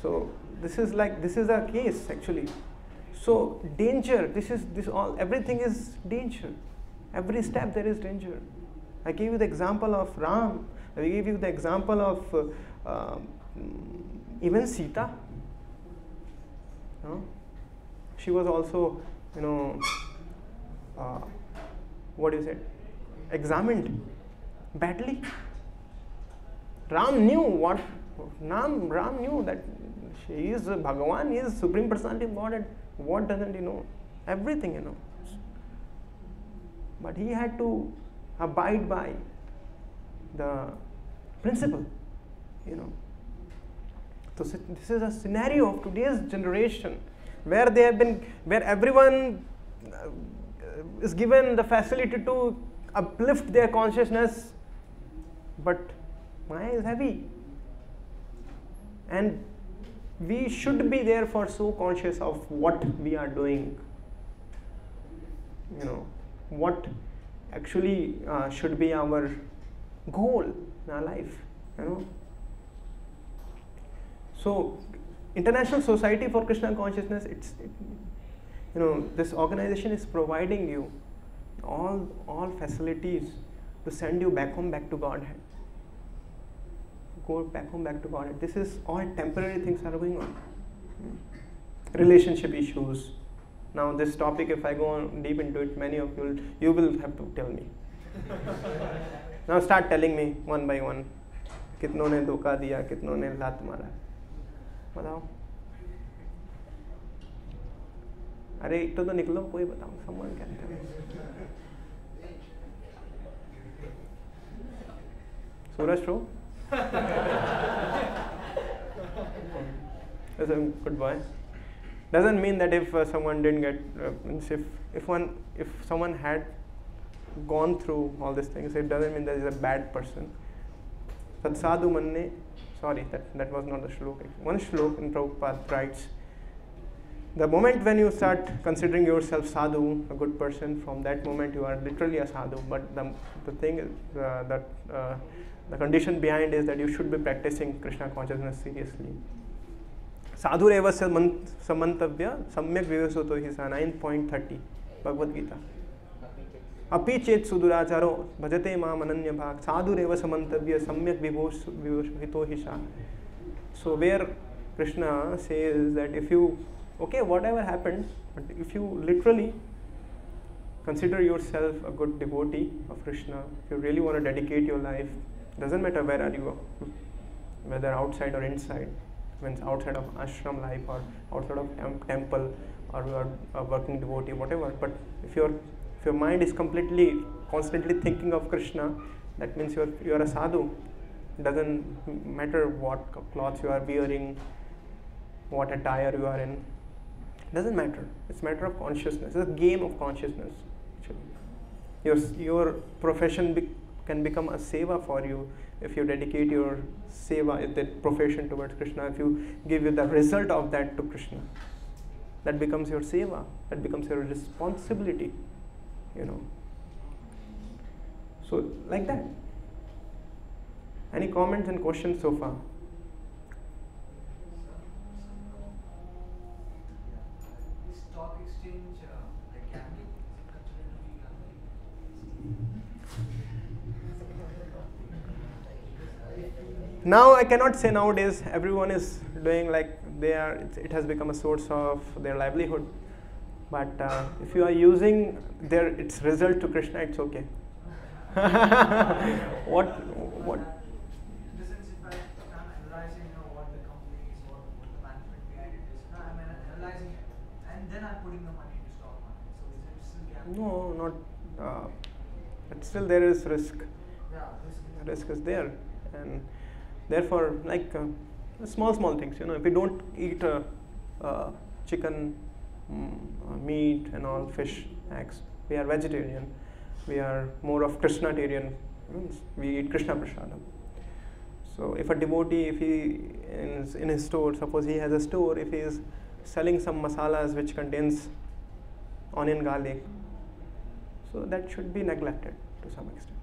So this is a case actually. So danger. Everything is danger. Every step there is danger. I gave you the example of Ram. I gave you the example of even Sita. She was also, examined badly. Ram knew that she is Bhagavan, he is Supreme Personality of Godhead. What doesn't he know? Everything he knows. But he had to abide by the principle, So this is a scenario of today's generation where everyone is given the facility to uplift their consciousness, but Maya is heavy. And we should be therefore so conscious of what we are doing. What actually should be our goal in our life. So, International Society for Kṛṣṇa Consciousness, this organization is providing you all facilities to send you back home, back to Godhead. Go back home, back to Godhead. This is all temporary things are going on. Relationship issues. Now this topic, if I go on deep into it, many of you will have to tell me. Now start telling me one by one. कितनों ने धोखा दिया, कितनों ने लात मारा. बताओ. अरे एक तो निकलो, कोई बताओ. Someone can tell me. Suraj Shro? That's a good boy. Doesn't mean that if someone didn't get, if someone had gone through all these things, it doesn't mean that he's a bad person. Tat sadhu manne, sorry, that was not the shlok. One shlok in Prabhupada writes, the moment when you start considering yourself sadhu, a good person, from that moment you are literally a sadhu. But the thing is that the condition behind is that you should be practicing Kṛṣṇa consciousness seriously. Sadhu reva samantavya samyak vivasoto hisa 9.30 Bhagavad Gita. Api chet suduracharo bhajate mam ananya bhag sadhu reva samantavya samyak vivasoto hisa. So where Kṛṣṇa says that if you, okay, whatever happened, but if you literally consider yourself a good devotee of Kṛṣṇa. If you really want to dedicate your life, doesn't matter where are you, whether outside or inside, means outside of ashram life or outside of temple, or you are a working devotee, whatever. But if your mind is constantly thinking of Kṛṣṇa, that means you are a sadhu. Doesn't matter what clothes you are wearing, what attire you are in. Doesn't matter. It's a matter of consciousness. It's a game of consciousness. Actually, your profession can become a seva for you if you dedicate your seva, the profession towards Kṛṣṇa. If you give the result of that to Kṛṣṇa, that becomes your seva. That becomes your responsibility. So like that. Any comments and questions so far? Stock exchange, like gambling, Now I cannot say nowadays everyone is doing like they are. It has become a source of their livelihood. But if you are using its result to Kṛṣṇa, it's okay. What? In the sense, if I'm analyzing what the company is, what the management behind it is, I'm analyzing it, and then I'm putting the money into stock market. So is it still gambling? No, not. But still there is risk. Yeah, Risk is there, and therefore, like small things. If we don't eat chicken, meat, and all fish, eggs, we are vegetarian. We are more of Kṛṣṇatarian. We eat Kṛṣṇa prasadam. So if a devotee, if he is in his store, suppose he has a store, if he is selling some masalas which contains onion, garlic, so that should be neglected to some extent.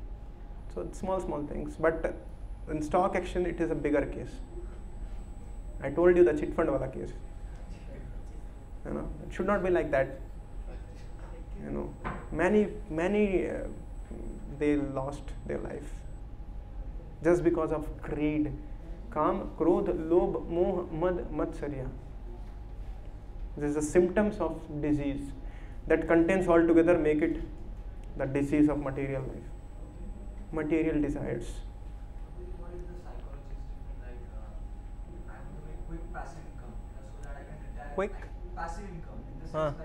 So it's small things. But in stock exchange, it is a bigger case. I told you the chit fund wala case. It should not be like that. Many they lost their life just because of greed. Kam, krodh, lobh, moh, mad, matsarya. This is the symptoms of disease that contains altogether make it the disease of material life. Material desires. What is the psychologist different? Like, I'm doing quick passive income so that I can retire. Quick? Like, passive income in the sense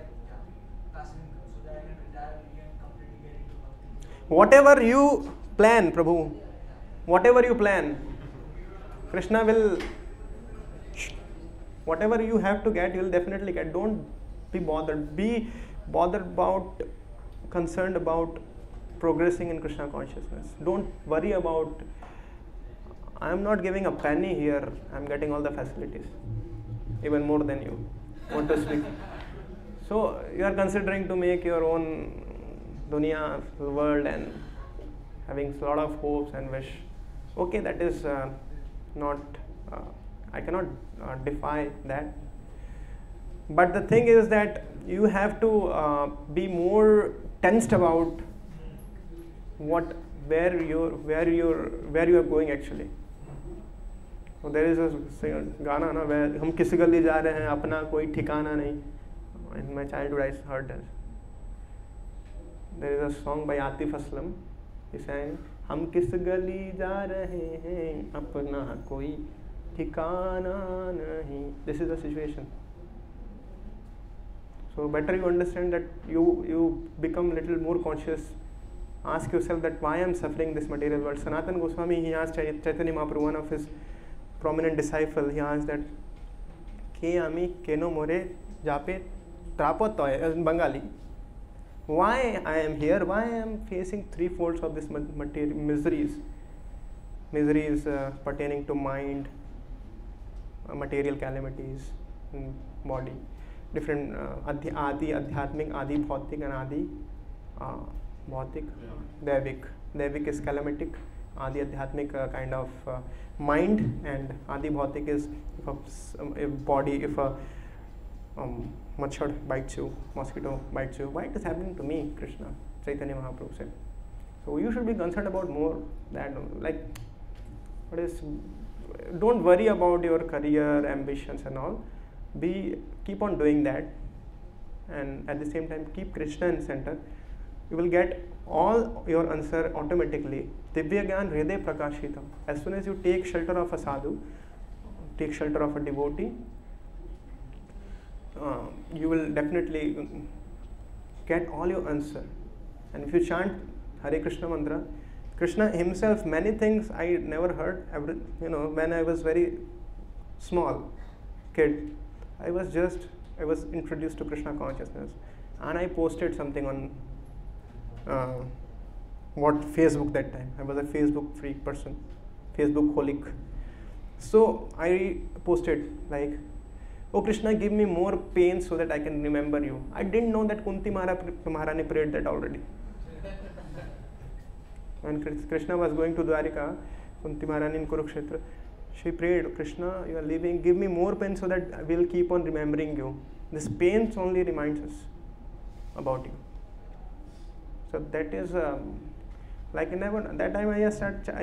passive income so that I can retire and completely get into bhakti. Whatever you plan, Prabhu, whatever you plan, Kṛṣṇa will. Whatever you have to get, you will definitely get. Don't be bothered. Be bothered about, concerned about progressing in Kṛṣṇa consciousness. Don't worry about, I am not giving a penny here, I am getting all the facilities, even more than you want to speak. So you are considering to make your own dunya, world, and having a lot of hopes and wish. Okay, that is not, I cannot defy that. But the thing is that you have to be more tensed about where you are going actually. So there is a गाना ना where हम किसी गली जा रहे हैं अपना कोई ठिकाना नहीं. In my childhood I heard that. There is a song by Atif Aslam. He sang हम किस गली जा रहे हैं अपना कोई ठिकाना नहीं. This is the situation. So better you understand that you become little more conscious. Ask yourself that why I am suffering this material world. Sanatana Goswami, he asked Caitanya Mahaprabhu, one of his prominent disciple, he asked that Ke ami keno more jape trapotoy Bengali. Why I am here? Why I am facing three folds of this material miseries? Miseries pertaining to mind, material calamities, body. Different adi adhyatmic, adi bhautik, and adi bhautik, devik. Devik is calamitic, adi adhyatmic kind of mind, and adi bhautik is if a body, if a machhar bites you, mosquito bites you. Why it is happening to me? Kṛṣṇa, Caitanya Mahaprabhu said. So you should be concerned about more that, like, what is, don't worry about your career, ambitions and all. Keep on doing that, and at the same time keep Kṛṣṇa in center. you will get all your answer automatically. Divya Gyan Hriday Prakashita. As soon as you take shelter of a sadhu, take shelter of a devotee, you will definitely get all your answer. And if you chant Hare Krishna mantra, Krishna himself, many things I never heard. When I was very small kid, I was introduced to Krishna consciousness, and I posted something on Facebook that time. I was a Facebook freak person, Facebook holic. So I posted like, "Oh Krishna, give me more pain so that I can remember you." I didn't know that Kunti Maharani prayed that already. When Krishna was going to Dwarika, Kunti Maharani in Kurukshetra, she prayed, "Krishna, you are leaving, give me more pain so that we'll keep on remembering you. This pain only reminds us about you." So that is like that time I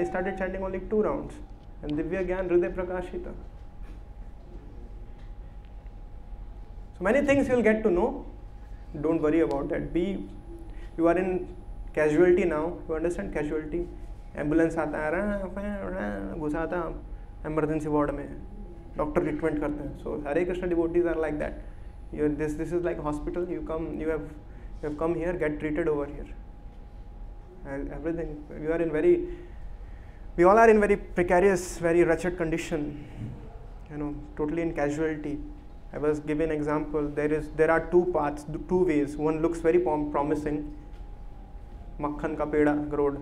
started chanting only 2 rounds. And Divya Gyan Hriday Prakashita. So many things you'll get to know. Don't worry about that. You are in casualty now. You understand casualty? Ambulance आता है, घुसाता emergency ward में, doctor treatment करते हैं. So Hare Krishna devotees are like that. This is like hospital. You have come here, get treated over here. And everything. We all are in very precarious, very wretched condition. Totally in casualty. I was given an example. There are 2 paths, 2 ways. One looks very promising, Makhan ka peda road,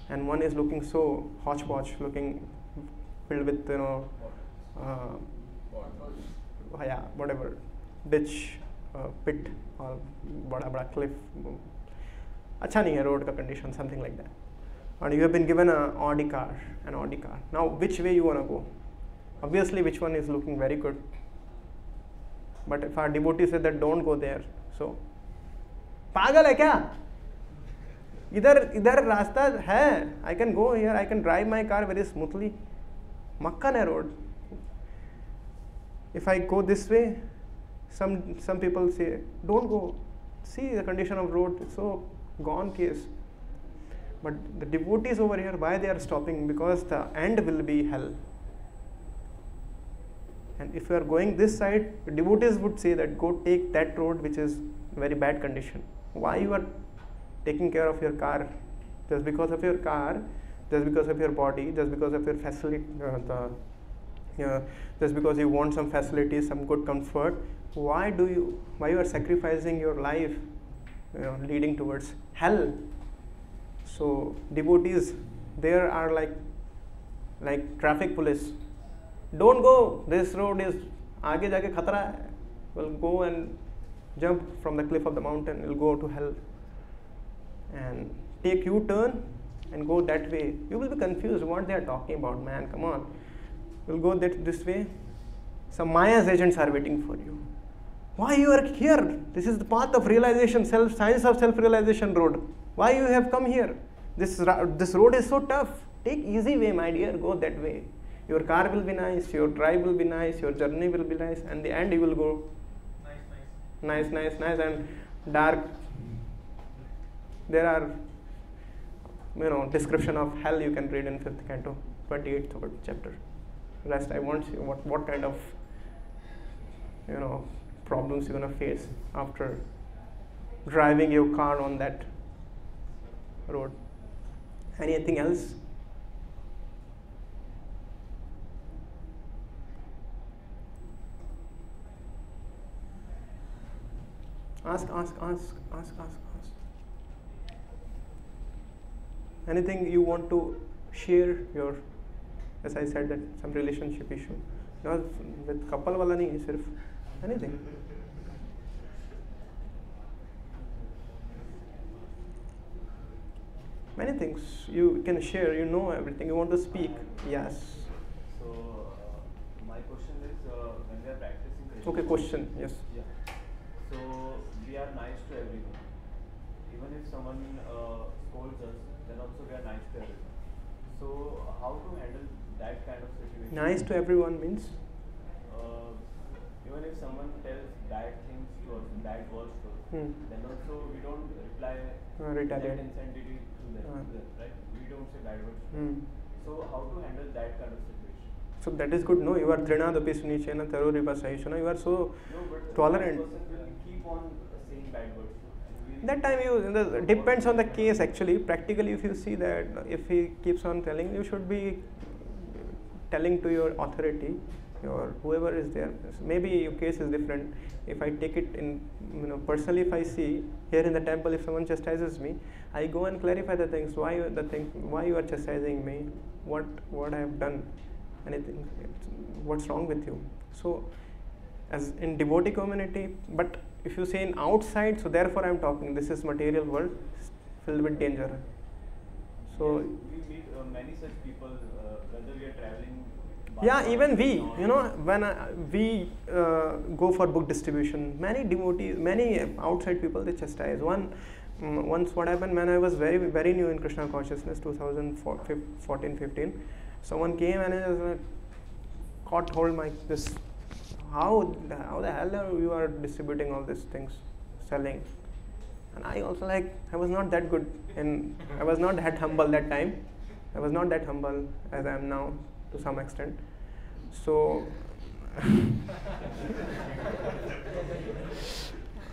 and one is looking so hodgepodge, looking filled with whatever, ditch, pit, or bada cliff. अच्छा नहीं है road का condition, something like that. And you have been given an Audi car. Now, which way you want to go? Obviously, which one is looking very good? But if our devotee said that don't go there, so पागल है क्या? इधर रास्ता है. I can go here. I can drive my car very smoothly. Makkan है road. If I go this way, some people say don't go. See the condition of road. It's so gone case. But the devotees over here, why they are stopping? Because the end will be hell. And if you are going this side, the devotees would say that go take that road which is very bad condition. Why you are taking care of your car? Just because of your car, just because of your body, just because of your facility, just because you want some facilities, some good comfort. Why you are sacrificing your life, leading towards hell? So devotees there are like traffic police. Don't go. This road is आगे जाके खतरा है. Will go and jump from the cliff of the mountain. Will go to hell. And take U-turn and go that way. You will be confused what they are talking about, man. Come on. We'll go this way. Some Maya's agents are waiting for you. Why you are here? This is the path of realization, science of self-realization road. Why you have come here? This road is so tough. Take easy way, my dear. Go that way. Your car will be nice. Your drive will be nice. Your journey will be nice. And the end you will go nice and dark. There are description of hell you can read in 5th canto, 28th chapter. Rest I won't see what kind of problems you're gonna face after driving your car on that road. Anything else? Ask. Anything you want to share your, as I said, that some relationship issue. Not with couple wala nahi, sirf anything. Many things you can share. Everything. You want to speak. Yes. So my question is, when we are practicing Krishna. Okay. Question. Yes. Yeah. So we are nice to everyone. Even if someone scolds us, then also we are nice to everyone. So how to handle that kind of situation? Nice to everyone means? Even if someone tells bad things to us, bad words to us, then also we don't reply retaliate. insanity to them, right? We don't say bad words. So how to handle that kind of situation? So that is good, no? You are drinadapi sunichena taruripa sahishana. You are so tolerant. The person will keep on saying bad words. That time depends on the case actually. Practically, if you see that if he keeps on telling, you should be telling to your authority or whoever is there. Maybe your case is different. If I take it in, personally, if I see here in the temple, if someone chastises me, I go and clarify the things. Why you are chastising me? What I have done? Anything? What's wrong with you? So, as in devotee community, but if you say in outside, so therefore I am talking. This is material world filled with danger. So we meet many such people, whether we are traveling. Yeah, even we, when we go for book distribution, many devotees, many outside people, they chastise. Once what happened when I was very, very new in Kṛṣṇa consciousness, 2014-15, someone came and caught hold my this. How the hell are you are distributing all these things, selling? And I also I was not that good and I was not that humble that time. I was not that humble as I am now to some extent. So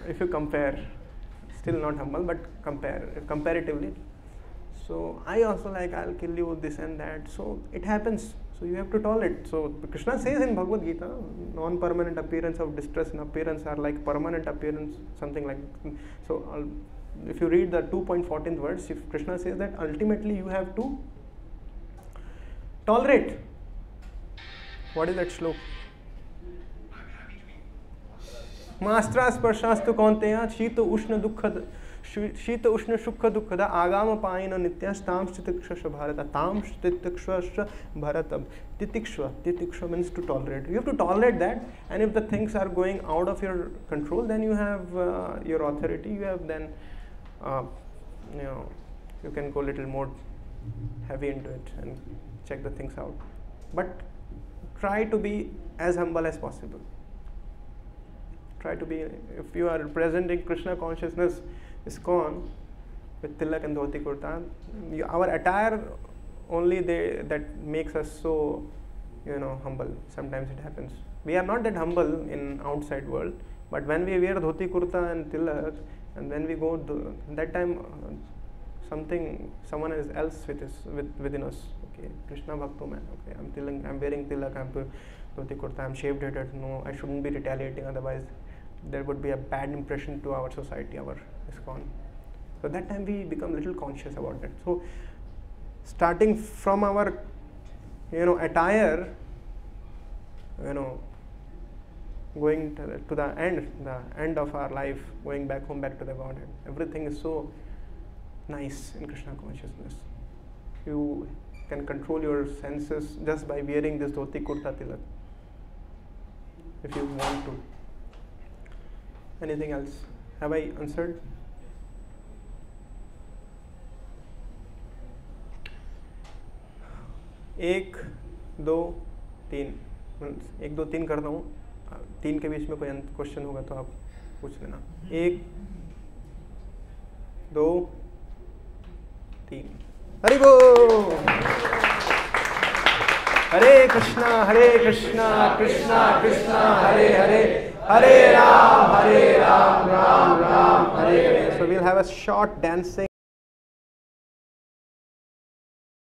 if you compare, still not humble, but comparatively. So I also I'll kill you, this and that. So it happens. So you have to tolerate. So Kṛṣṇa says in Bhagavad Gita, non-permanent appearance of distress and appearance are like permanent appearance, something like. So if you read the 2.14th verse, if Kṛṣṇa says that ultimately you have to tolerate. What is that shlok? Mastra sparshāstu kaunteya shīta uṣna dukkha शीत उष्ण सुख दुखदा आगाम पायन नित्यास्ताम तितिक्ष भारत ताम तितिक्ष Bharat तितिक्ष means to tolerate. You have to tolerate that, and if the things are going out of your control, then you have your authority. You have then you can go a little more heavy into it and check the things out, but try to be as humble as possible. Try to be, if you are representing Kṛṣṇa consciousness, ISKCON with tilak and dhoti kurta, our attire only that makes us so humble. Sometimes it happens. We are not that humble in outside world, but when we wear dhoti kurta and tilak, and when we go that time someone else within us. Okay, Kṛṣṇa bhakto man. Okay, I'm wearing tilak, I'm dhoti kurta, I'm shaved headed. No, I shouldn't be retaliating, otherwise there would be a bad impression to our society, our ISKCON. So that time we become little conscious about that. So starting from our attire, going to the end of our life, going back home, back to the Godhead. Everything is so nice in Kṛṣṇa consciousness. You can control your senses just by wearing this dhoti kurta tilak, if you want to. Anything else? Have I answered? एक दो तीन करता हूँ. 3 के बीच में कोई question होगा तो आप पूछ लेना. 1 2 3. हरि बोल. हरे Krishna Krishna Krishna Hare Hare, Hare Ram, Hare Ram, Ram Ram, Hare Hare. So we'll have a short dancing.